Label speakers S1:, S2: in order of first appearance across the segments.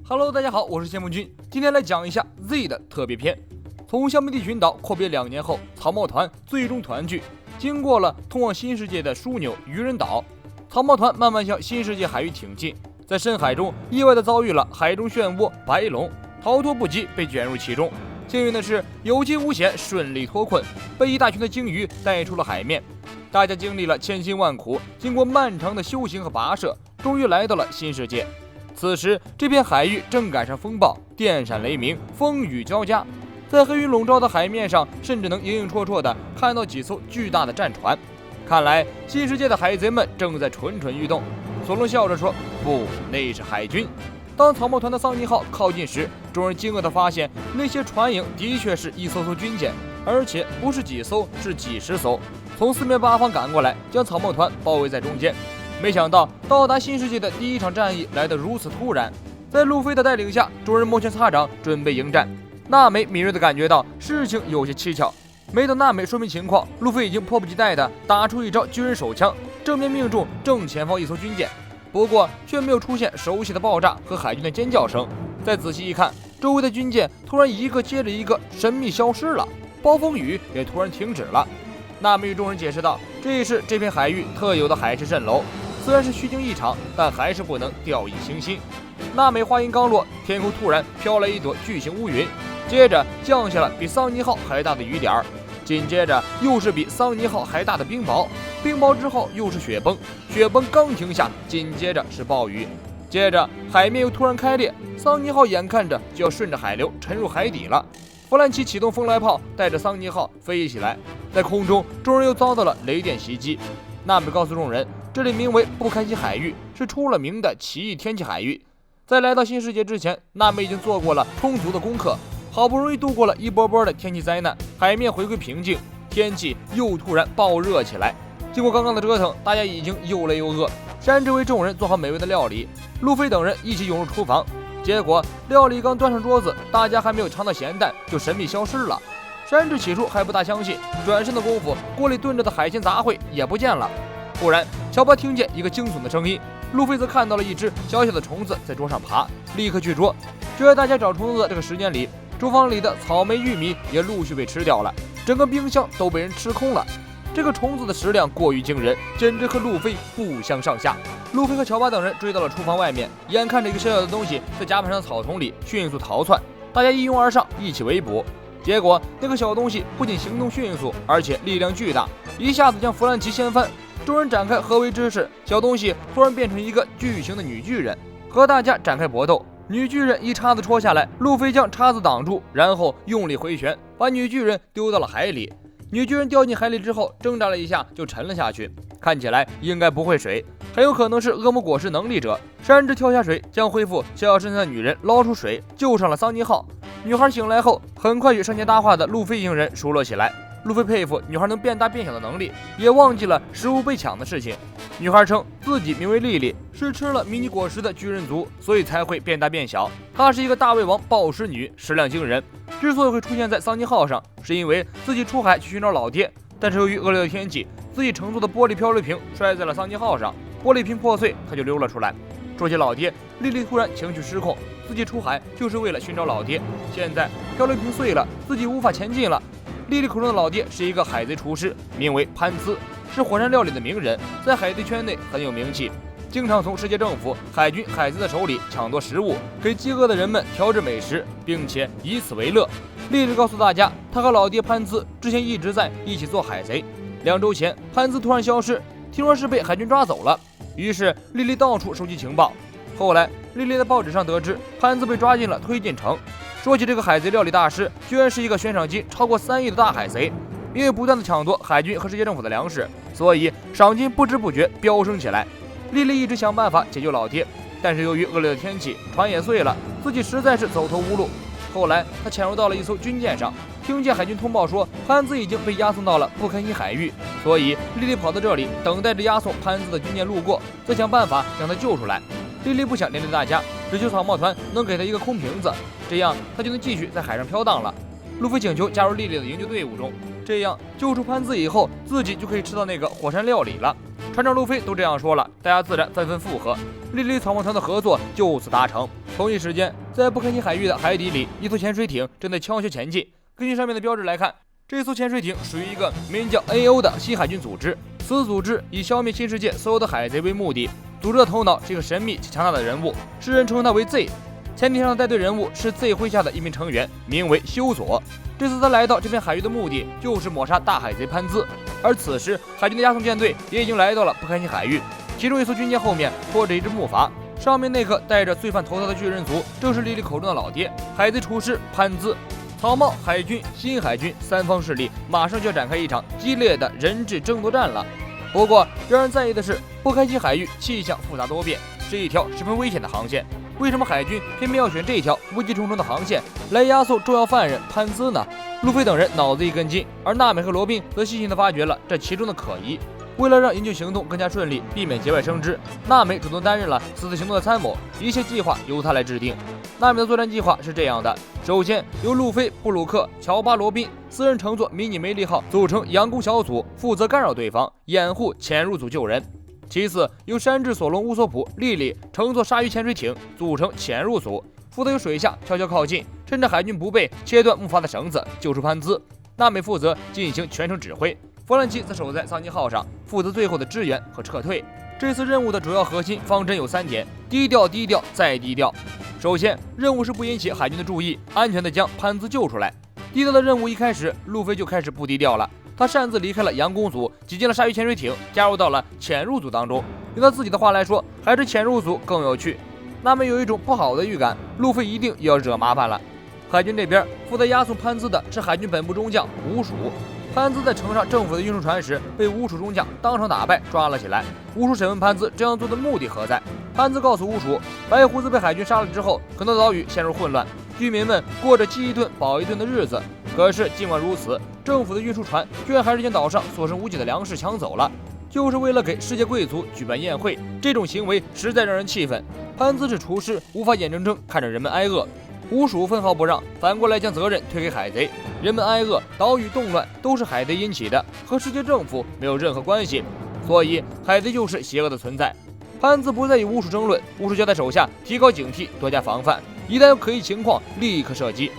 S1: Hello， 大家好，我是谢梦君，今天来讲一下 Z 的特别篇。从香梅地群岛阔别2年后，草帽团最终团聚。经过了通往新世界的枢纽渔人岛，草帽团慢慢向新世界海域挺进。在深海中，意外地遭遇了海中漩涡白龙，逃脱不及，被卷入其中。幸运的是，有惊无险，顺利脱困，被一大群的鲸鱼带出了海面。大家经历了千辛万苦，经过漫长的修行和跋涉，终于来到了新世界。此时，这片海域正赶上风暴，电闪雷鸣，风雨交加。在黑云笼罩的海面上，甚至能隐隐绰绰地看到几艘巨大的战船。看来，新世界的海贼们正在蠢蠢欲动。索隆笑着说：“不，那是海军。”当草帽团的桑尼号靠近时，众人惊愕地发现，那些船影的确是一艘艘军舰，而且不是几艘，是几十艘，从四面八方赶过来，将草帽团包围在中间。没想到到达新世界的第一场战役来得如此突然，在路飞的带领下，众人摩拳擦掌，准备迎战。娜美敏锐地感觉到事情有些蹊跷，没等娜美说明情况，路飞已经迫不及待地打出一招军人手枪，正面命中正前方一艘军舰，不过却没有出现熟悉的爆炸和海军的尖叫声。再仔细一看，周围的军舰突然一个接着一个神秘消失了，暴风雨也突然停止了。娜美与众人解释道：“这是这片海域特有的海市蜃楼，虽然是虚惊一场，但还是不能掉以轻心。”娜美话音刚落，天空突然飘来一朵巨型乌云，接着降下了比桑尼号还大的雨点，紧接着又是比桑尼号还大的冰雹，冰雹之后又是雪崩，雪崩刚停下，紧接着是暴雨，接着海面又突然开裂，桑尼号眼看着就要顺着海流沉入海底了。弗兰奇启动风来炮，带着桑尼号飞起来，在空中，众人又遭到了雷电袭击。娜美告诉众人，这里名为不开心海域，是出了名的奇异天气海域。在来到新世界之前，娜美已经做过了充足的功课，好不容易度过了一波波的天气灾难，海面回归平静，天气又突然暴热起来。经过刚刚的折腾，大家已经又累又饿。山治为众人做好美味的料理，路飞等人一起涌入厨房，结果料理刚端上桌子，大家还没有尝到咸淡，就神秘消失了。山治起初还不大相信，转身的功夫，锅里炖着的海鲜杂烩也不见了。忽然，乔巴听见一个惊悚的声音，路飞则看到了一只小小的虫子在桌上爬，立刻去捉。就在大家找虫子的这个时间里，厨房里的草莓、玉米也陆续被吃掉了，整个冰箱都被人吃空了。这个虫子的食量过于惊人，简直和路飞不相上下。路飞和乔巴等人追到了厨房外面，眼看着一个小小的东西在甲板上的草丛里迅速逃窜，大家一拥而上，一起围捕。结果那个小东西不仅行动迅速，而且力量巨大，一下子将弗兰奇掀翻。众人展开合围之势，小东西突然变成一个巨型的女巨人，和大家展开搏斗。女巨人一叉子戳下来，路飞将叉子挡住，然后用力回旋，把女巨人丢到了海里。女巨人掉进海里之后，挣扎了一下就沉了下去，看起来应该不会水，很有可能是恶魔果实能力者。山治跳下水，将恢复小小身材的女人捞出水，救上了桑尼号。女孩醒来后，很快与生前搭话的路飞一行人熟络起来。路飞佩服女孩能变大变小的能力，也忘记了食物被抢的事情。女孩称自己名为莉莉，是吃了迷你果实的巨人族，所以才会变大变小。她是一个大胃王暴食女，食量惊人。之所以会出现在桑尼号上，是因为自己出海去寻找老爹，但是由于恶劣的天气，自己乘坐的玻璃漂流瓶摔在了桑尼号上，玻璃瓶破碎，她就溜了出来。说起老爹，莉莉突然情绪失控，自己出海就是为了寻找老爹，现在漂流瓶碎了，自己无法前进了。莉莉口中的老爹是一个海贼厨师，名为潘兹，是火山料理的名人，在海贼圈内很有名气，经常从世界政府、海军、海贼的手里抢夺食物，给饥饿的人们调制美食，并且以此为乐。莉莉告诉大家，他和老爹潘兹之前一直在一起做海贼。2周前，潘兹突然消失，听说是被海军抓走了，于是莉莉到处收集情报。后来，莉莉在报纸上得知潘兹被抓进了推进城。说起这个海贼料理大师，居然是一个悬赏金超过3亿的大海贼。因为不断的抢夺海军和世界政府的粮食，所以赏金不知不觉飙升起来。莉莉一直想办法解救老爹，但是由于恶劣的天气，船也碎了，自己实在是走投无路。后来他潜入到了一艘军舰上，听见海军通报说潘兹已经被押送到了不开心海域，所以莉莉跑到这里等待着押送潘兹的军舰路过，再想办法将他救出来。莉莉不想连累大家，只求草帽团能给他一个空瓶子，这样他就能继续在海上飘荡了。路飞请求加入莉莉的营救队伍中，这样救出潘兹以后，自己就可以吃到那个火山料理了。船长路飞都这样说了，大家自然纷纷附和。莉莉草帽团的合作就此达成。同一时间，在不开心海域的海底里，一艘潜水艇正在悄悄前进。根据上面的标志来看，这艘潜水艇属于一个名叫 AO 的新海军组织。此组织以消灭新世界所有的海贼为目的。组织的头脑是一个神秘且强大的人物，世人称他为 Z。潜艇上的带队人物是 Z 麾下的一名成员，名为修佐。这次他来到这片海域的目的就是抹杀大海贼潘兹。而此时，海军的押送舰队也已经来到了不开心海域，其中一艘军舰后面拖着一只木筏，上面那个戴着罪犯头套的巨人族正是莉莉口中的老爹海贼厨师潘兹。草帽、海军、新海军三方势力马上就要展开一场激烈的人质争夺战了。不过，让人在意的是，不开心海域气象复杂多变，是一条十分危险的航线。为什么海军偏偏要选这条危机重重的航线来押送重要犯人潘兹呢？路飞等人脑子一根筋，而娜美和罗宾则细心地发掘了这其中的可疑。为了让营救行动更加顺利，避免节外生枝，娜美主动担任了此次行动的参谋，一切计划由她来制定。娜美的作战计划是这样的：首先，由路飞、布鲁克、乔巴、罗宾4人乘坐迷你梅利号组成佯攻小组，负责干扰对方，掩护潜入组救人。其次，由山治、索隆、乌索普、莉莉乘坐鲨鱼潜水艇组成潜入组，负责由水下悄悄靠近，趁着海军不备，切断木筏的绳子，救出潘兹。娜美负责进行全程指挥，弗兰奇则守在桑尼号上，负责最后的支援和撤退。这次任务的主要核心方针有3点：低调、低调再低调。首先，任务是不引起海军的注意，安全地将潘兹救出来。低调的任务一开始，路飞就开始不低调了。他擅自离开了佯攻组，挤进了鲨鱼潜水艇，加入到了潜入组当中。用他自己的话来说，还是潜入组更有趣。那么有一种不好的预感，路飞一定要惹麻烦了。海军这边负责押送潘兹的是海军本部中将吴蜀。潘兹在乘上政府的运输船时，被吴蜀中将当场打败，抓了起来。吴蜀审问潘兹这样做的目的何在？潘兹告诉吴蜀，白胡子被海军杀了之后，很多岛屿陷入混乱，居民们过着饥一顿饱一顿的日子。可是尽管如此，政府的运输船居然还是将岛上所剩无几的粮食抢走了，就是为了给世界贵族举办宴会。这种行为实在让人气愤。潘兹是厨师，无法眼睁睁看着人们挨饿。吴蜀分毫不让，反过来将责任推给海贼。人们挨饿、岛屿动乱都是海贼引起的，和世界政府没有任何关系。所以海贼就是邪恶的存在。潘兹不再与吴蜀争论，吴蜀交代手下提高警惕，多加防范，一旦有可疑情况立刻射击。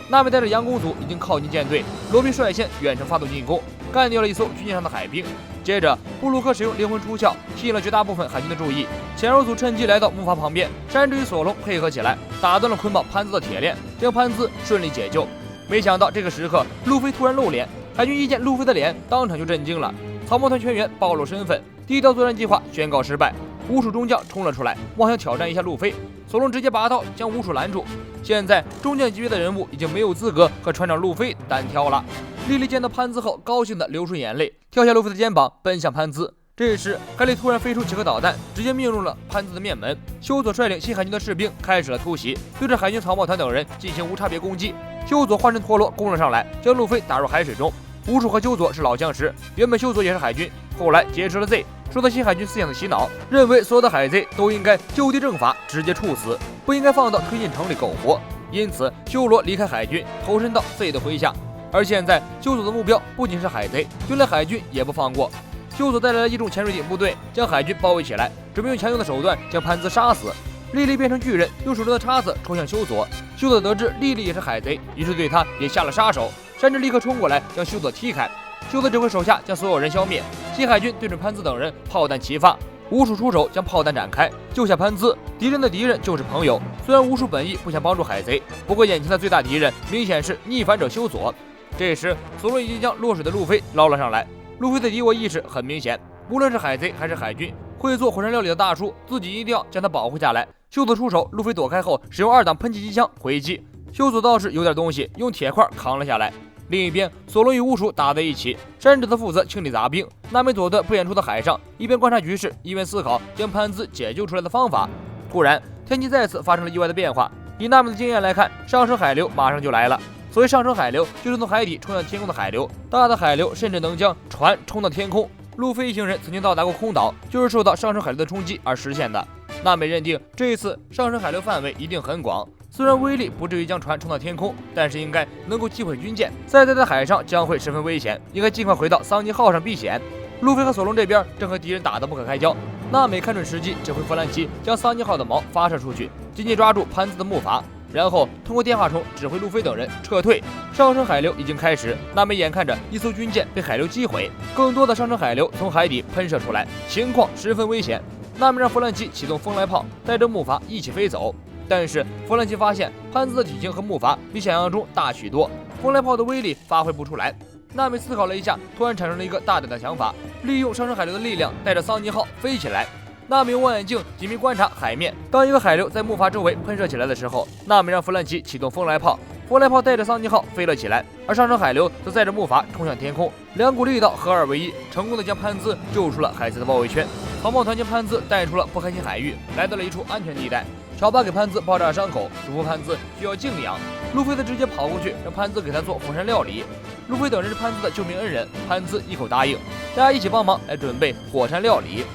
S1: 娜美带着佯攻组已经靠近舰队，罗宾率先远程发动进攻，干掉了一艘军舰上的海兵。接着，布鲁克使用灵魂出窍，吸引了绝大部分海军的注意。潜入组趁机来到木筏旁边，山治与索隆配合起来，打断了捆绑潘兹的铁链，将潘兹顺利解救。没想到这个时刻，路飞突然露脸，海军一见路飞的脸，当场就震惊了。草帽团全员暴露身份，低调作战计划宣告失败。吴蜀中将冲了出来，妄想挑战一下路飞，索隆直接拔刀将吴蜀拦住。现在中将级别的人物已经没有资格和船长路飞单挑了。莉莉见到潘兹后，高兴地流出眼泪，跳下路飞的肩膀，奔向潘兹。这时，海里突然飞出几颗导弹，直接命中了潘兹的面门。修佐率领新海军的士兵开始了突袭，对着海军草帽团等人进行无差别攻击。修佐化身陀螺攻了上来，将路飞打入海水中。吴蜀和修佐是老相识，原本修佐也是海军，后来结识了 Z， 受到新海军思想的洗脑，认为所有的海贼都应该就地正法，直接处死，不应该放到推进城里苟活。因此，修罗离开海军，投身到 Z 的麾下。而现在，修佐的目标不仅是海贼，就连海军也不放过。修佐带来了一众潜水艇部队，将海军包围起来，准备用强硬的手段将潘兹杀死。莉莉变成巨人，用手中的叉子戳向修佐。修佐得知莉莉也是海贼，于是对他也下了杀手。山治立刻冲过来，将修佐踢开。修佐指挥手下将所有人消灭。新海军对准潘兹等人炮弹齐发，吴蜀出手将炮弹展开，救下潘兹。敌人的敌人就是朋友。虽然吴蜀本意不想帮助海贼，不过眼前的最大敌人明显是逆反者修佐。这时，索隆已经将落水的路飞捞了上来。路飞的敌我意识很明显，无论是海贼还是海军，会做火山料理的大叔自己一定要将他保护下来。修佐出手，路飞躲开后，使用2档喷气机枪回击。修佐倒是有点东西，用铁块扛了下来。另一边，索隆与乌蜀打在一起，山治则负责清理杂兵。娜美佐德不远处的海上，一边观察局势，一边思考将潘兹解救出来的方法。突然，天气再次发生了意外的变化。以娜美的经验来看，上升海流马上就来了。所谓上升海流，就是从海底冲向天空的海流。大的海流甚至能将船冲到天空。路飞一行人曾经到达过空岛，就是受到上升海流的冲击而实现的。娜美认定这一次上升海流范围一定很广，虽然威力不至于将船冲到天空，但是应该能够击毁军舰。再待在海上将会十分危险，应该尽快回到桑尼号上避险。路飞和索隆这边正和敌人打得不可开交，娜美看准时机，指挥弗兰奇将桑尼号的矛发射出去，紧紧抓住潘兹的木筏，然后通过电话筒指挥路飞等人撤退。上升海流已经开始，娜美眼看着一艘军舰被海流击毁，更多的上升海流从海底喷射出来，情况十分危险。娜美让弗兰奇启动风来炮，带着木筏一起飞走。但是弗兰奇发现潘兹的体型和木筏比想象中大许多，风来炮的威力发挥不出来。娜美思考了一下，突然产生了一个大胆的想法，利用上升海流的力量，带着桑尼号飞起来。娜美用望远镜紧密观察海面，当一个海流在木筏周围喷射起来的时候，娜美让弗兰奇启动风来炮，风来炮带着桑尼号飞了起来，而上升海流则载着木筏冲向天空，两股力道合二为一，成功的将潘兹救出了海贼的包围圈。草帽团将潘兹带出了不开心海域，来到了一处安全地带。乔巴给潘兹包扎伤口，嘱咐潘兹需要静养。路飞则直接跑过去，让潘兹给他做火山料理。路飞等人是潘兹的救命恩人，潘兹一口答应，大家一起帮忙来准备火山料理。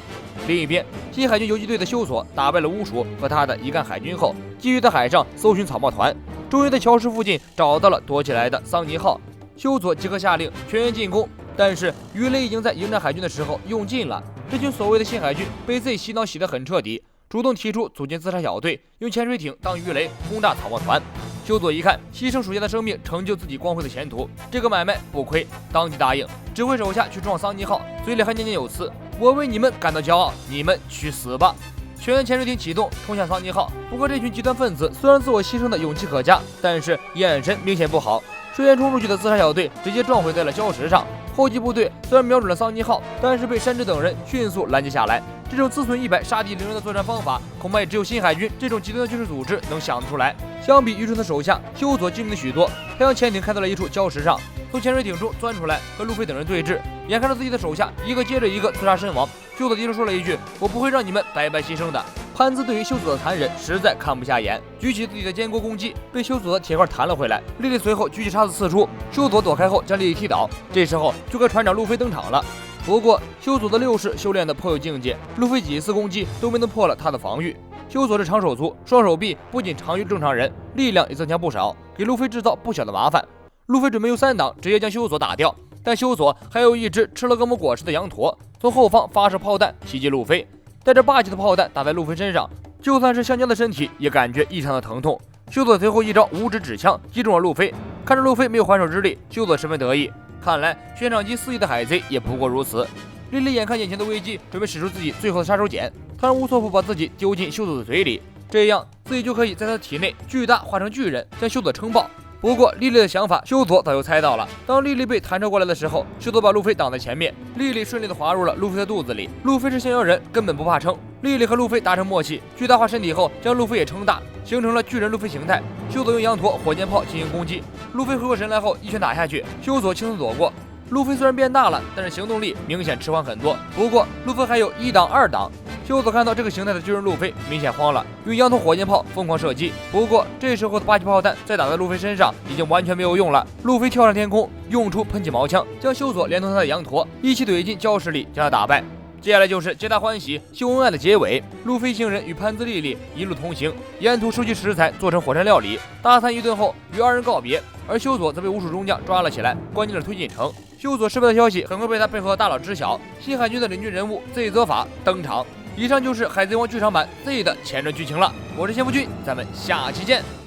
S1: 另一边，新海军游击队的修索打败了乌鼠和他的一干海军后，继续在海上搜寻草帽团，终于在桥石附近找到了躲起来的桑尼号。修索即刻下令全员进攻，但是鱼雷已经在迎战海军的时候用尽了。这群所谓的新海军被 Z 洗脑洗得很彻底，主动提出组建自杀小队，用潜水艇当鱼雷轰炸草帽团。修佐一看牺牲属下的生命成就自己光辉的前途，这个买卖不亏，当即答应，指挥手下去撞桑尼号，嘴里还念念有词：我为你们感到骄傲，你们去死吧！全员潜水艇启动，冲向桑尼号。不过这群极端分子虽然自我牺牲的勇气可嘉，但是眼神明显不好，率先冲出去的自杀小队直接撞毁在了礁石上。后继部队虽然瞄准了桑尼号，但是被山治等人迅速拦截下来。这种自损100杀敌0人的作战方法，恐怕也只有新海军这种极端的军事组织能想得出来。相比愚蠢的手下，修佐精明的许多。他将潜艇开到了一处礁石上，从潜水艇中钻出来，和路飞等人对峙。眼看着自己的手下一个接着一个自杀身亡，修佐低声说了一句：“我不会让你们白白牺牲的。”潘兹对于修佐的残忍实在看不下眼，举起自己的坚锅攻击，被修佐的铁块弹了回来。莉莉随后举起叉子刺出，修佐躲开后将莉莉踢倒。这时候就该船长路飞登场了。不过修佐的六式修炼的颇有境界，路飞几次攻击都没能破了他的防御。修佐是长手族，双手臂不仅长于正常人，力量也增强不少，给路飞制造不小的麻烦。路飞准备用3档直接将修佐打掉，但修佐还有一只吃了恶魔果实的羊驼，从后方发射炮弹袭击路飞。带着霸气的炮弹打在路飞身上，就算是香蕉的身体也感觉异常的疼痛。修佐随后一招五指指枪击中了路飞，看着路飞没有还手之力，修佐十分得意。看来悬赏级4亿的海贼也不过如此。莉莉眼看眼前的危机，准备使出自己最后的杀手锏，她让乌索普把自己丢进修佐的嘴里，这样自己就可以在他的体内巨大化成巨人，将修佐撑爆。不过莉莉的想法，修佐早就猜到了。当莉莉被弹射过来的时候，修佐把路飞挡在前面，莉莉顺利的滑入了路飞的肚子里。路飞是象妖人，根本不怕撑。莉莉和路飞达成默契，巨大化身体后将路飞也撑大，形成了巨人路飞形态。修佐用羊驼火箭炮进行攻击，路飞回过神来后一拳打下去，修佐轻松躲过。路飞虽然变大了，但是行动力明显迟缓很多。不过路飞还有1档2档。修佐看到这个形态的巨人路飞，明显慌了，用羊驼火箭炮疯狂射击。不过这时候的8级炮弹再打在路飞身上，已经完全没有用了。路飞跳上天空，用出喷气毛枪，将修佐连同他的羊驼一起怼进礁石里，将他打败。接下来就是皆大欢喜秀恩爱的结尾。路飞星人与潘兹莉莉一路同行，沿途收集食材做成火山料理，大餐一顿后与2人告别。而修佐则被巫术中将抓了起来，关进了推进城。修佐失败的消息很快被他背后的大佬知晓，新海军的领军人物 Z 泽法登场。以上就是《海贼王》剧场版 Z 的前传剧情了。我是先夫君，咱们下期见。